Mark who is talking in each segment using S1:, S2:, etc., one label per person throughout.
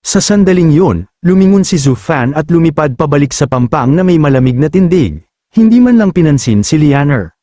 S1: Sa sandaling yun, lumingon si Zhu Fan at lumipad pabalik sa pampang na may malamig na tindig, hindi man lang pinansin si Lianer.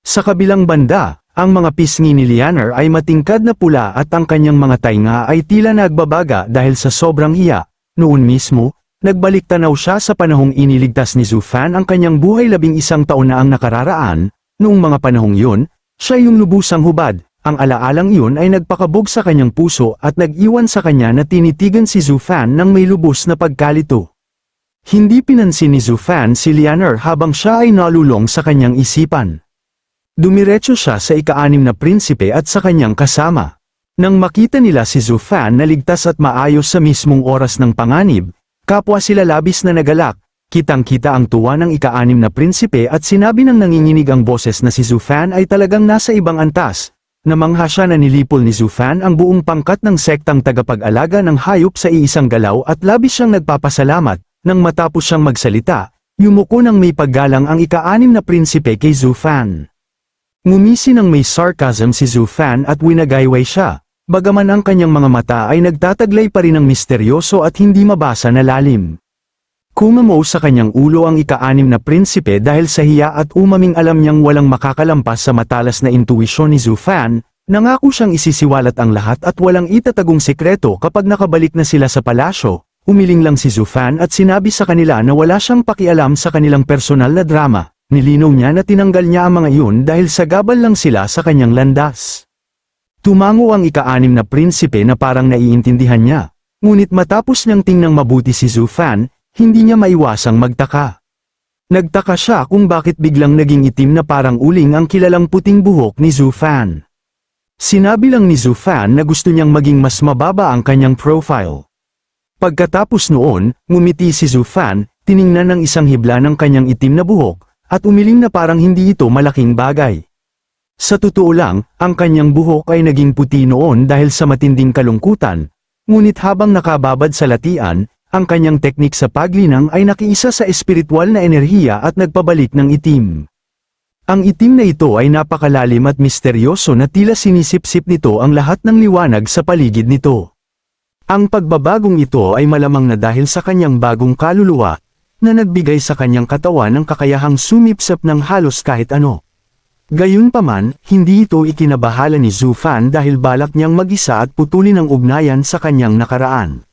S1: Sa kabilang banda, ang mga pisngi ni Lianer ay matingkad na pula at ang kanyang mga tainga ay tila nagbabaga dahil sa sobrang hiya. Noon mismo, nagbalik tanaw siya sa panahong iniligtas ni Zhu Fan ang kanyang buhay 11 taon na ang nakararaan. Noong mga panahong yun, siya yung lubusang hubad. Ang alaalang yun ay nagpakabog sa kanyang puso at nag-iwan sa kanya na tinitigan si Zhu Fan ng may lubos na pagkalito. Hindi pinansin ni Zhu Fan si Lianer habang siya ay nalulong sa kanyang isipan. Dumiretso siya sa ika-6 na prinsipe at sa kanyang kasama. Nang makita nila si Zhu Fan na ligtas at maayos sa mismong oras ng panganib, kapwa sila labis na nagalak. Kitang-kita ang tuwa ng ika-6 na prinsipe at sinabi ng nanginginig ang boses na si Zhu Fan ay talagang nasa ibang antas. Namangha siya na nilipol ni Zhu Fan ang buong pangkat ng sektang tagapag-alaga ng hayop sa iisang galaw at labis siyang nagpapasalamat. Nang matapos siyang magsalita, yumuko ng may paggalang ang ika-6 na prinsipe kay Zhu Fan. Ngumisi ng may sarcasm si Zhu Fan at winagayway siya, bagaman ang kanyang mga mata ay nagtataglay pa rin ng misteryoso at hindi mabasa na lalim. Kumamo sa kanyang ulo ang ika-6 na prinsipe dahil sa hiya at umaming alam niyang walang makakalampas sa matalas na intuwisyon ni Zhu Fan, nangako siyang isisiwalat ang lahat at walang itatagong sekreto kapag nakabalik na sila sa palasyo. Umiling lang si Zhu Fan at sinabi sa kanila na wala siyang pakialam sa kanilang personal na drama. Nilinaw niya na tinanggal niya ang mga iyon dahil sagabal lang sila sa kanyang landas. Tumango ang ika-6 na prinsipe na parang naiintindihan niya. Ngunit matapos niyang tingnang mabuti si Zhu Fan, hindi niya maiwasang magtaka. Nagtaka siya kung bakit biglang naging itim na parang uling ang kilalang puting buhok ni Zhu Fan. Sinabi lang ni Zhu Fan na gusto niyang maging mas mababa ang kanyang profile. Pagkatapos noon, ngumiti si Zhu Fan, tiningnan ng isang hibla ng kanyang itim na buhok, at umiling na parang hindi ito malaking bagay. Sa totoo lang, ang kanyang buhok ay naging puti noon dahil sa matinding kalungkutan, ngunit habang nakababad sa latian, ang kanyang teknik sa paglinang ay nakiisa sa espiritual na enerhiya at nagpabalik ng itim. Ang itim na ito ay napakalalim at misteryoso na tila sinisip-sip nito ang lahat ng liwanag sa paligid nito. Ang pagbabagong ito ay malamang na dahil sa kanyang bagong kaluluwa, na nagbigay sa kanyang katawan ng kakayahang sumipsip ng halos kahit ano. Gayunpaman, hindi ito ikinabahala ni Zhu Fan dahil balak niyang mag-isa at putulin ang ugnayan sa kanyang nakaraan.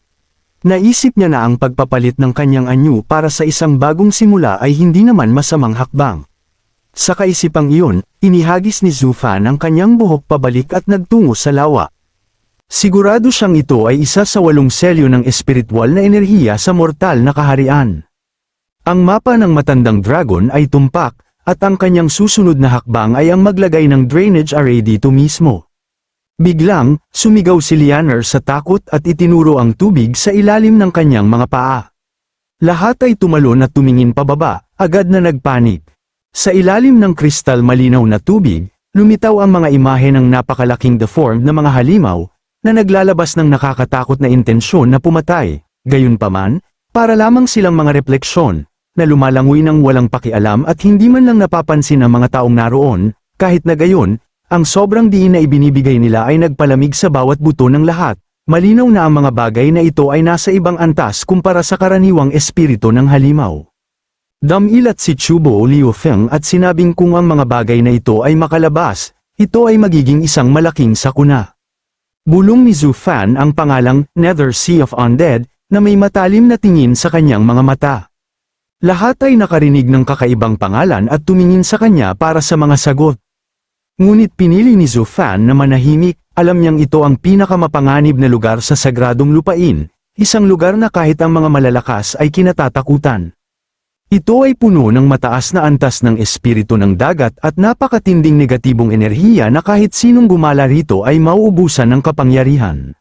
S1: Naisip niya na ang pagpapalit ng kanyang anyo para sa isang bagong simula ay hindi naman masamang hakbang. Sa kaisipang iyon, inihagis ni Zhu Fan ang kanyang buhok pabalik at nagtungo sa lawa. Sigurado siyang ito ay isa sa 8 selyo ng espiritual na enerhiya sa mortal na kaharian. Ang mapa ng matandang dragon ay tumpak, at ang kanyang susunod na hakbang ay ang maglagay ng drainage array dito mismo. Biglang, sumigaw si Lianer sa takot at itinuro ang tubig sa ilalim ng kanyang mga paa. Lahat ay tumalon at tumingin pababa, agad na nagpanik. Sa ilalim ng kristal malinaw na tubig, lumitaw ang mga imahe ng napakalaking deformed na mga halimaw, na naglalabas ng nakakatakot na intensyon na pumatay. Gayunpaman, para lamang silang mga refleksyon, na lumalangoy ng walang pakialam at hindi man lang napapansin ng mga taong naroon, kahit na gayon, ang sobrang diin na ibinibigay nila ay nagpalamig sa bawat buto ng lahat. Malinaw na ang mga bagay na ito ay nasa ibang antas kumpara sa karaniwang espiritu ng halimaw. Damilat si Chubo Liu Feng at sinabing kung ang mga bagay na ito ay makalabas, ito ay magiging isang malaking sakuna. Bulong ni Zhu Fan ang pangalang Nether Sea of Undead, na may matalim na tingin sa kanyang mga mata. Lahat ay nakarinig ng kakaibang pangalan at tumingin sa kanya para sa mga sagot. Ngunit pinili ni Zhu Fan na manahimik, alam niyang ito ang pinakamapanganib na lugar sa sagradong lupain, isang lugar na kahit ang mga malalakas ay kinatatakutan. Ito ay puno ng mataas na antas ng espiritu ng dagat at napakatinding negatibong enerhiya na kahit sinong gumala rito ay mauubusan ng kapangyarihan.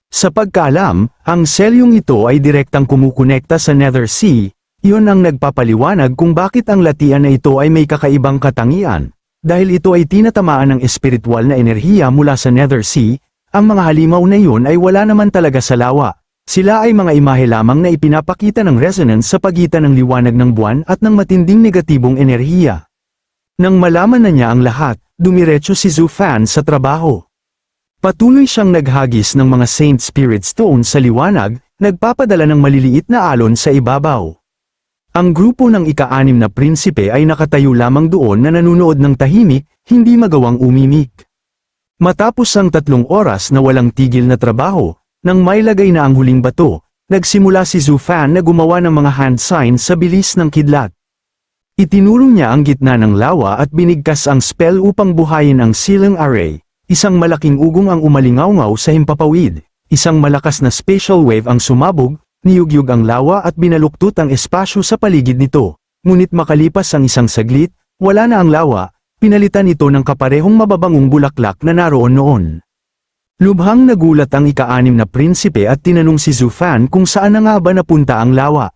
S1: Sa pagkaalam, ang selyong ito ay direktang kumukonekta sa Nether Sea, iyon ang nagpapaliwanag kung bakit ang latian na ito ay may kakaibang katangian. Dahil ito ay tinatamaan ng espiritual na enerhiya mula sa Nether Sea, ang mga halimaw na iyon ay wala naman talaga sa lawa. Sila ay mga imahe lamang na ipinapakita ng resonance sa pagitan ng liwanag ng buwan at ng matinding negatibong enerhiya. Nang malaman na niya ang lahat, dumiretso si Zhu Fan sa trabaho. Patuloy siyang naghagis ng mga Saint Spirit Stone sa liwanag, nagpapadala ng maliliit na alon sa ibabaw. Ang grupo ng ika-6 na prinsipe ay nakatayo lamang doon na nanunood ng tahimik, hindi magawang umimik. Matapos ang 3 oras na walang tigil na trabaho, nang may lagay na ang huling bato, nagsimula si Zhu Fan na gumawa ng mga hand sign sa bilis ng kidlat. Itinuro niya ang gitna ng lawa at binigkas ang spell upang buhayin ang Sealing Array. Isang malaking ugong ang umalingaw-ngaw sa himpapawid, isang malakas na spatial wave ang sumabog, niyugyug ang lawa at binaluktot ang espasyo sa paligid nito. Ngunit makalipas ang isang saglit, wala na ang lawa, pinalitan ito ng kaparehong mababangong bulaklak na naroon noon. Lubhang nagulat ang ika-6 na prinsipe at tinanong si Zhu Fan kung saan na nga ba napunta ang lawa.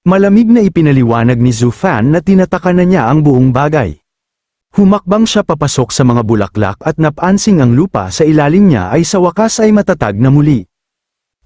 S1: Malamig na ipinaliwanag ni Zhu Fan na tinataka na niya ang buong bagay. Humakbang siya papasok sa mga bulaklak at napansing ang lupa sa ilalim niya ay sa wakas ay matatag na muli.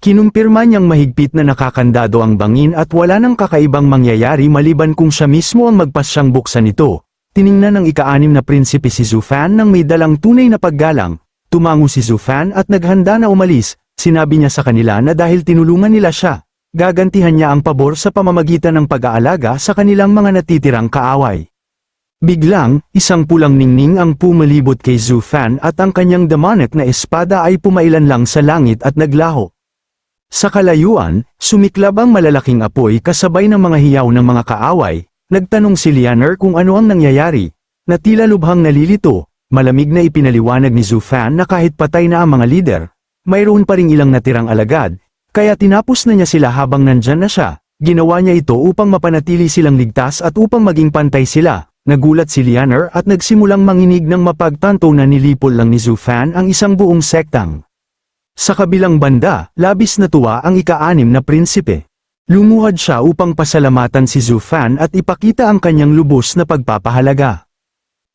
S1: Kinumpirma niyang mahigpit na nakakandado ang bangin at wala nang kakaibang mangyayari maliban kung siya mismo ang magpasyang buksan ito. Tiningnan ng ika-6 na prinsipe si Zhu Fan nang may dalang tunay na paggalang. Tumango si Zhu Fan at naghanda na umalis. Sinabi niya sa kanila na dahil tinulungan nila siya, gagantihan niya ang pabor sa pamamagitan ng pag-aalaga sa kanilang mga natitirang kaaway. Biglang, isang pulang ningning ang pumalibot kay Zhu Fan at ang kanyang demonic na espada ay pumailan lang sa langit at naglaho. Sa kalayuan, sumiklab ang malalaking apoy kasabay ng mga hiyaw ng mga kaaway. Nagtanong si Lianer kung ano ang nangyayari. Na tila lubhang nalilito, malamig na ipinaliwanag ni Zhu Fan na kahit patay na ang mga leader, mayroon pa ring ilang natirang alagad, kaya tinapos na niya sila habang nandyan na siya. Ginawa niya ito upang mapanatili silang ligtas at upang maging pantay sila. Nagulat si Lianer at nagsimulang manginig ng mapagtanto na nilipol lang ni Zhu Fan ang isang buong sektang. Sa kabilang banda, labis na tuwa ang ika-6 na prinsipe. Lumuhad siya upang pasalamatan si Zhu Fan at ipakita ang kanyang lubos na pagpapahalaga.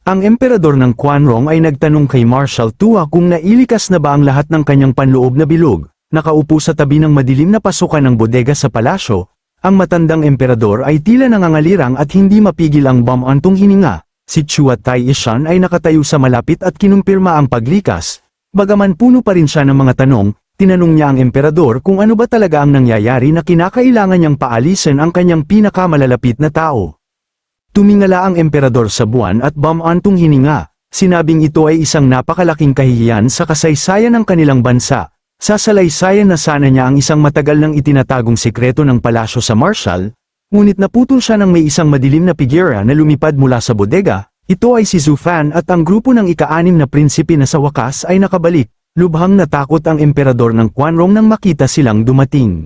S1: Ang emperador ng Quanrong ay nagtanong kay Marshal Tua kung nailikas na ba ang lahat ng kanyang panloob na bilog. Nakaupo sa tabi ng madilim na pasukan ng bodega sa palasyo, ang matandang emperador ay tila nangangalirang at hindi mapigil ang bamantong hininga. Si Chua Tai Ishan ay nakatayo sa malapit at kinumpirma ang paglikas. Bagaman puno pa rin siya ng mga tanong, tinanong niya ang emperador kung ano ba talaga ang nangyayari na kinakailangan niyang paalisin ang kanyang pinakamalalapit na tao. Tumingala ang emperador sa buwan at bamantong hininga. Sinabing ito ay isang napakalaking kahihiyan sa kasaysayan ng kanilang bansa. Sasalaysayan na sana niya ang isang matagal nang itinatagong sikreto ng palasyo sa Marshal, ngunit naputol siya ng may isang madilim na figura na lumipad mula sa bodega. Ito ay si Zhu Fan at ang grupo ng ika-6 na prinsipe na sa wakas ay nakabalik. Lubhang natakot ang emperador ng Quanrong nang makita silang dumating.